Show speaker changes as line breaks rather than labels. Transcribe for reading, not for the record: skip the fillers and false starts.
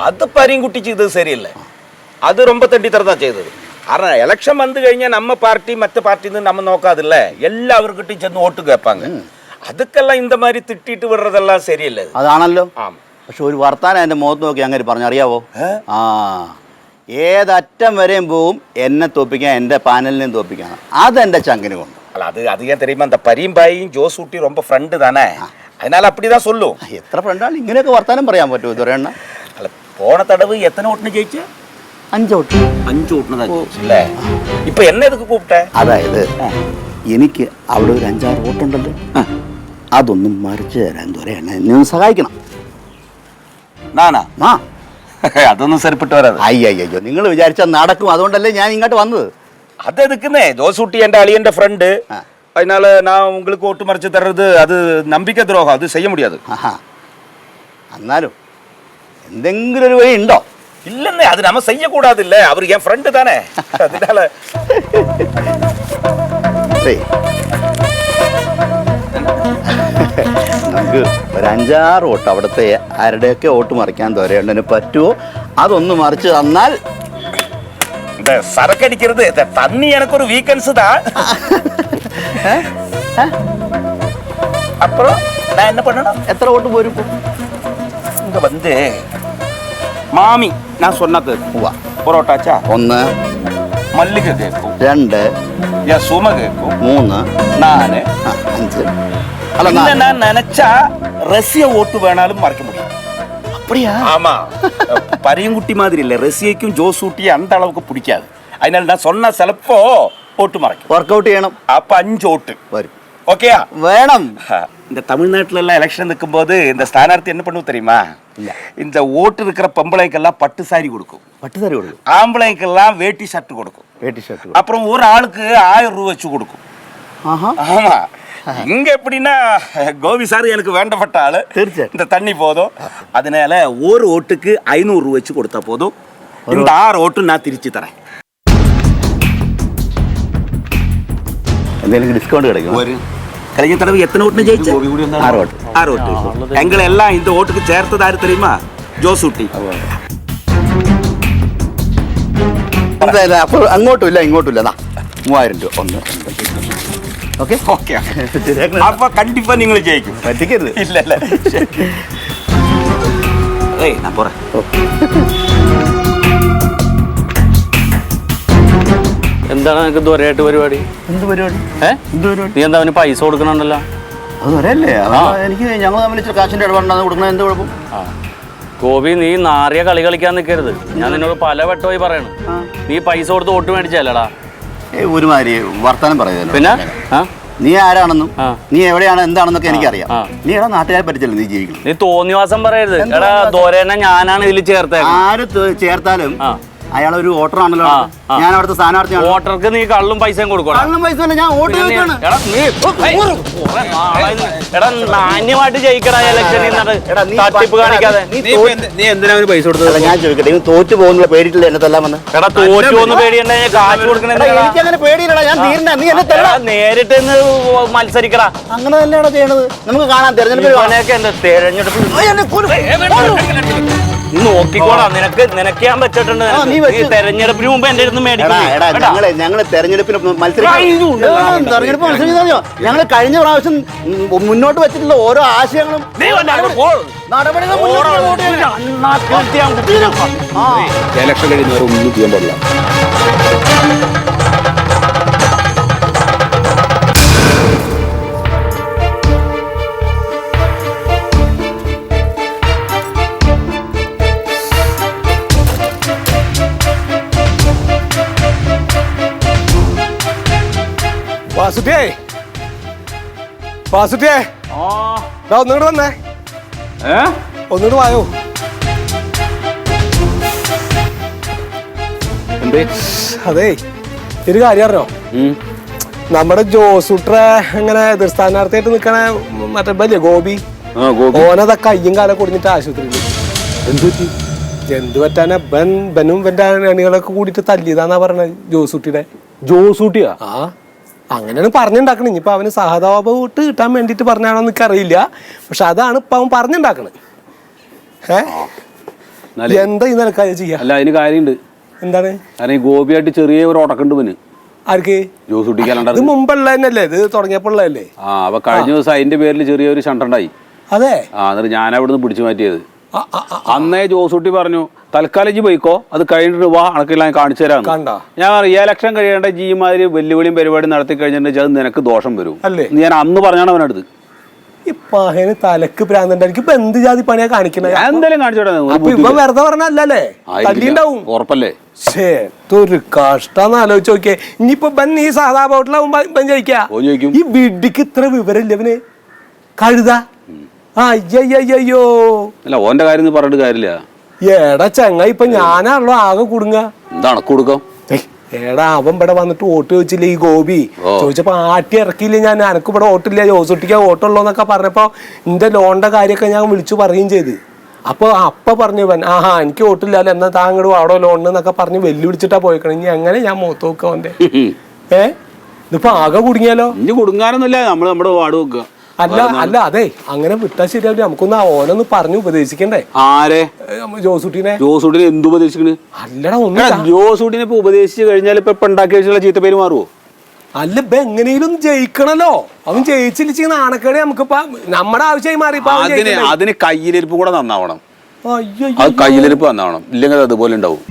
അത് പരിയൻകുട്ടി ചെയ്തത് ശരിയല്ലേ? അത് ரொம்ப തെണ്ടിത്തരതാ ചെയ്തത്. കാരണം ഇലക്ഷൻ വന്നു കഴിഞ്ഞാൽ നമ്മ പാർട്ടി മറ്റു പാർട്ടിന്ന് നമ്മ നോക്കാതില്ലേ, എല്ലാവർക്കിട്ടും ചെന്ന് വോട്ട് കേൾപ്പാங்க. അതുക്കെല്ലാം இந்த மாதிரி திட்டிட்டு വിടുறதெல்லாம் ശരിയല്ലേ?
അതാണല്ലോ. പക്ഷെ ഒരു വർത്താനം എൻ്റെ മുഖത്ത് നോക്കി അങ്ങനെ പറഞ്ഞറിയാവോ? ഏതറ്റം വരെയും പോവും എന്നെ തോപ്പിക്കാൻ, എൻ്റെ പാനലിനെയും തോപ്പിക്കാൻ. അതെൻ്റെ ചങ്കിന് കൊണ്ട്.
അല്ല അത് ഞാൻ தெரியுமா, அந்த பரிம்பாயும் ஜோசூட்டி ரொம்ப ஃப்ரெண்டு தானே, அதனால அப்படிதான் சொல்லும்.
എത്ര ഫ്രണ്ടാണ് ഇങ്ങനെയൊക്കെ വർത്താനം പറയാൻ പറ്റുമോ ഇതുവരെണ്ണ?
അല്ല പോണ തടവ് എത്ര വോട്ടിന് ജയിച്ചു?
5 വോട്ട്.
5 വോട്ടിന് ജയിച്ചല്ലേ? ഇപ്പൊ എന്നെ എതൊക്കെ കൂപ്പിട്ടെ?
അതായത് എനിക്ക് അവിടെ ഒരു 5-6 വോട്ടുണ്ടല്ലോ, അതൊന്നും മറിച്ച് തരാൻ ദൊരേണ്ണ എന്നെ ഒന്ന് സഹായിക്കണം.
നാനാ അതൊന്നും സരിപ്പെട്ട് വരാതെ.
അയ്യോ നിങ്ങൾ വിചാരിച്ചാൽ നടക്കും, അതുകൊണ്ടല്ലേ ഞാൻ ഇങ്ങോട്ട് വന്നത്.
അതെടുക്കുന്നേ ജോസൂട്ടി എൻ്റെ അളിയൻ്റെ ഫ്രണ്ട്, அதனால நான் உங்களுக்கு ஓட்டு மறைச்சு தர்றது அது நம்பிக்கை துரோகம், அது செய்ய முடியாது.
എന്നാലും എന്തെങ്കിലും ഒരു വഴി ഉണ്ടോ?
இல்லைன்னே, அது நம்ம செய்யக்கூடாது இல்லை, அவர் என் ஃப்ரெண்டு தானே, அதனால
നമുക്ക് ഒരു 5-6 വോട്ട് അവിടുത്തെ ആരുടെയൊക്കെ വോട്ട് മറിക്കാൻ ദൊരേണ്ണന് പറ്റുമോ അതൊന്ന് മറിച്ച് തന്നാൽ.
இந்த சரக்கடிக்கிறது இந்த தண்ணி எனக்கு ஒரு வீக்கன்ஸ் தான். அப்புறம் நான் என்ன பண்ணணும்?
എത്ര വോട്ട് പോരും?
இங்க வந்து மாமி நான் சொன்னது പൊറോട്ടാച്ചാ 1 மல்லிகை கேக்கும்
2
என் சும கேக்கும்
3
4
5
அல்ல நான் நினைச்சா ரஷ்ய ஓட்டு வேணாலும் மறைக்க முடியும்.
அப்படியா?
ஆமா, பரியங்குட்டி மாதிரி இல்ல, ரஷ்யக்கும் ஜோசூட்டியும் அந்த அளவுக்கு பிடிக்காது, அதனால நான் சொன்ன சிலப்போ ஓட்டு மறைக்கும்.
വർക്കൗട്ട് ചെയ്യണം.
அப்ப 5 ஓட்டு
വരും.
ஓகேயா?
വേണം.
இந்த தமிழ்நாட்டுல எல்லாம் எலெக்ஷன் நிற்கும் போது இந்த ஸ்தானார்த்தி என்ன பண்ணுவோம் தெரியுமா? இந்த ஓட்டு இருக்கிற பொம்பளைக்கெல்லாம் பட்டு சாரி கொடுக்கும்,
പട്ട് സാരി കൊടുക്കും.
ஆம்பளைக்கெல்லாம் வேட்டி ஷர்ட் கொடுக்கும்,
വേട്ടി ഷർട്ട്.
அப்புறம் ஒரு ஆளுக்கு 1000 ரூபாய் வச்சு கொடுக்கும். ஆமா, இங்க எப்படின்னா கோபி சார் எனக்கு வேண்டப்பட்ட ஆளு, இந்த தண்ணி போதும், அதனால ஒரு ஓட்டுக்கு 500 ரூபாய் வச்சு கொடுத்தா போதும், இந்த 6 ஓட்டு நான் തിരിച്ചു தரேன்.
എന്തെങ്കിലും ഡിസ്കൗണ്ട് கிடைக்கும்?
ஒரு കഴിഞ്ഞ തടവ് എത്ര വോട്ടിന് ജയിച്ചു? 6 വോട്ട്. എങ്ങളെല്ലാം இந்த ஓட்டுக்கு ചേർത്തത് ആര് தெரியுமா? ജോസൂട്ടി.
അപ്പോൾ അങ്ങോട്ടും ഇല്ല ഇങ്ങോട്ടും ഇല്ല. 3000 രൂപ 1 ഓക്കെ
ഓക്കെ. അപ്പൊ കണ്ടിപ്പാ നിങ്ങൾ ജയിക്കും,
പറ്റിക്കരുത്.
ഇല്ലല്ലേ? ഞാൻ പോറ.
എന്താണ് നിനക്ക് ദൂരമായിട്ട് പരിപാടി?
എന്ത് പരിപാടി?
നീ എന്താ അവന് പൈസ കൊടുക്കണുണ്ടല്ലോ?
അത് വരല്ലേ? എനിക്ക് ഞങ്ങൾ തമ്മിൽ ഇച്ചിരി കാശിന്റെ ഇടപാടുണ്ടാകുന്ന കൊടുക്കണത് എന്ത് കുഴപ്പം?
ഗോപി, നീ നാറിയ കളി കളിക്കാൻ നിൽക്കരുത്. ഞാൻ നിന്നോട് പല വട്ടമായി പറയണം, നീ പൈസ കൊടുത്ത് വോട്ട് മേടിച്ചല്ലടാ.
ഒരുമാതിരി വർത്താനം പറയുന്നത്.
പിന്നെ
നീ ആരാണെന്നും നീ എവിടെയാണ് എന്താണെന്നൊക്കെ എനിക്കറിയാം. നീ എടാ നാട്ടുകാരെ പറ്റിച്ചല്ലേ നീ ജീവിക്കണം.
നീ തോന്നിവാസം പറയരുത്. എടാ ദോരേനെ ഞാനാണ് ഇതിൽ ചേർത്തേ.
ആര് ചേർത്താലും അയാളൊരു വോട്ടറാണല്ലോ. ഞാൻ അവിടുത്തെ സ്ഥാനാർത്ഥിയാണ്.
വോട്ടർക്ക് നീ കള്ളും പൈസയും കൊടുക്കണം.
കള്ളും പൈസ ഞാൻ വോട്ട്
മാന്യമായിട്ട് ജയിക്കടാ ഇലക്ഷനിൽ തട്ടിപ്പ് കാണിക്കാതെ.
നീ എന്തിനാ പൈസ കൊടുത്തത്? ഞാൻ ചോദിക്കട്ടെ, നീ തോറ്റു പോകുന്നുള്ള പേടിയിട്ടില്ല എന്നെ തല്ലാൻ വന്ന്?
എടാ തോറ്റു പോകുന്ന പേടിയുണ്ടെ കാശ് കൊടുക്കണേ.
എനിക്കങ്ങനെ പേടിയില്ലടാ, ഞാൻ തീരണ. നീ എന്നെ
നേരിട്ട് മത്സരിക്കടാ.
അങ്ങനെ തന്നെയാണോ ചെയ്യണത്? നമുക്ക് കാണാം. തെരഞ്ഞെടുപ്പ്
എന്താ തെരഞ്ഞെടുപ്പ് നീ നോക്കിക്കോടാ. നിനക്ക് ഞാൻ വെച്ചിട്ടുണ്ട്. തെരഞ്ഞെടുപ്പിന് മുമ്പ് എന്റെ അടുത്ത് മേടിക്കണം.
ഞങ്ങള് തെരഞ്ഞെടുപ്പിന് മത്സരിച്ചോ? ഞങ്ങള് കഴിഞ്ഞ പ്രാവശ്യം മുന്നോട്ട് വെച്ചിട്ടുള്ള ഓരോ ആശയങ്ങളും
ഇലക്ഷൻ കഴിയുന്നവരെ ഒന്നും ചെയ്യാൻ പാടില്ല.
ഒന്നുകൂടെ വന്നേ, ഒന്നുകൂടെ വായോ. അതെ, ഒരു കാര്യം അറിയോ? നമ്മുടെ ജോസൂട്രെ ഇങ്ങനെ എതിർ സ്ഥാനാർത്ഥിയായിട്ട് നിക്കണ മറ്റേ ബലിയ ഗോപി, ഓനതാ കയ്യും കാലം കൊടുത്തിട്ട് ആശുപത്രിയിൽ. എന്ത് പറ്റാനാ? ബനും ഇവന്റെ അണികളൊക്കെ കൂടിയിട്ട് തല്ലിയതാന്നാ പറഞ്ഞത് ജോസൂട്ടിയുടെ.
ജോസൂട്ടിയാ?
അങ്ങനെയാണ് പറഞ്ഞുണ്ടാക്കണത്. ഇനിയിപ്പോൾ അവന് സഹതാപ വോട്ട് കിട്ടാൻ വേണ്ടിയിട്ട് പറഞ്ഞാണോ എനിക്കറിയില്ല, പക്ഷെ അതാണ് ഇപ്പം അവൻ പറഞ്ഞുണ്ടാക്കണത്. എന്താ ഈ നിലക്കായ ചെയ്യാ?
അല്ല അതിന് കാര്യമുണ്ട്.
എന്താണ്?
കാരണം ഈ ഗോപിയായിട്ട് ചെറിയ ഒരു ഉടക്കുണ്ട് പിന്നെ.
ആർക്ക്?
ജോസൂട്ടിക്കാലുണ്ട്.
ഇത് മുമ്പുള്ള തന്നെയല്ലേ? ഇത് തുടങ്ങിയപ്പോ ഉള്ളതല്ലേ?
ആ അപ്പൊ കഴിഞ്ഞ ദിവസം അതിന്റെ പേരിൽ ചെറിയൊരു ഷണ്ടുണ്ടായി.
അതെ.
എന്നിട്ട് ഞാൻ അവിടുന്ന് പിടിച്ചു മാറ്റിയത്. അന്നേ ജോസൂട്ടി പറഞ്ഞു തൽക്കാലം ജി പോയിക്കോ, അത് കഴിഞ്ഞിട്ട് വാ അണക്കെല്ലാം കാണിച്ചു തരാം. ഞാൻ ഈ ഇലക്ഷൻ കഴിയേണ്ട ജീമാതിരി വെല്ലുവിളിയും പരിപാടി നടത്തി കഴിഞ്ഞിട്ടുണ്ടെങ്കിൽ അത് നിനക്ക് ദോഷം വരും അല്ലേ? ഞാൻ അന്ന് പറഞ്ഞാണ് അവനടുത്ത്.
ഈ പഹന് തലക്ക് ഭ്രാന്തണ്ട. എനിക്കിപ്പോ എന്ത് ജാതി പണിയാ കാണിക്കണേ?
എന്തായാലും കാണിച്ചോട്ടെ.
ഇപ്പൊ വെറുതെ പറഞ്ഞല്ലേ? തല്ലിണ്ടാവും.
ഉറപ്പല്ലേ?
ഒരു കഷ്ടാന്ന് ആലോചിച്ച് നോക്കിയേ. ഇനിയിപ്പോ ബൻ ഈ സാധാ ബോട്ടിലാവുമ്പോ ജയിക്കാ. ഈ വിഡിക്ക് ഇത്ര വിവരമില്ല ഇവന്. കഴുത. അയ്യോ
അല്ല ഓന്റെ കാര്യം പറഞ്ഞിട്ട് കാര്യമില്ല.
ഏടാ ചങ്ങ, ഇപ്പൊ ഞാനാണല്ലോ ആകെ കുടുങ്ങ.
എന്താണ് കൊടുക്കാം?
ഏടാ അവൻ ഇവിടെ വന്നിട്ട് വോട്ട് ചോദിച്ചില്ല ഈ ഗോപി. ചോദിച്ചപ്പോ ആട്ടി ഇറക്കിയില്ല ഞാൻ. എനക്ക് ഇവിടെ വോട്ടില്ല, ജോസൂട്ടിക്ക് വോട്ടുള്ളൂ എന്നൊക്കെ പറഞ്ഞപ്പോ എന്റെ ലോണിന്റെ കാര്യമൊക്കെ ഞാൻ വിളിച്ചു പറയുകയും ചെയ്ത്. അപ്പൊ പറഞ്ഞു ഇവൻ എനിക്ക് വോട്ടില്ലല്ലോ, എന്നാ താങ്കൾ അവിടെ ലോൺ എന്നൊക്കെ പറഞ്ഞ് വെല്ലുവിളിച്ചിട്ടാ പോയിക്കണം. ഇനി എങ്ങനെ ഞാൻ മുഖത്ത് നോക്കാം അവന്റെ? ഇതിപ്പോ ആകെ കുടുങ്ങിയാലോ?
ഇനി കുടുങ്ങാനൊന്നുമില്ല, നമ്മള് നമ്മുടെ വാർഡ് നോക്കുക.
അല്ല അതെ, അങ്ങനെ വിട്ടാ ശരിയാവില്ല. നമുക്കൊന്ന് ഓനൊന്ന് പറഞ്ഞു ഉപദേശിക്കണ്ടേ?
ആരെ?
ജോസൂട്ടിനെ.
ജോസൂട്ടിനെ എന്ത് ഉപദേശിക്കണ്?
അല്ലടാ ഒന്ന്
ജോസൂട്ടിനെ ഇപ്പൊ ഉപദേശിച്ച് കഴിഞ്ഞാൽ ഇപ്പൊ ഉണ്ടാക്കി വെച്ചുള്ള ചീത്ത പേര് മാറുമോ?
അല്ല ഇപ്പൊ എങ്ങനെയും ജയിക്കണല്ലോ. അവൻ ജയിച്ചില്ല നാണക്കേടെ നമുക്കിപ്പോ നമ്മുടെ ആവശ്യമായി മാറി.
അതിന് കയ്യിലിരിപ്പ് കൂടെ നന്നാവണം. അത് കയ്യിലിരിപ്പ് നന്നാവണം, ഇല്ലെങ്കിൽ അതുപോലെ ഉണ്ടാവും.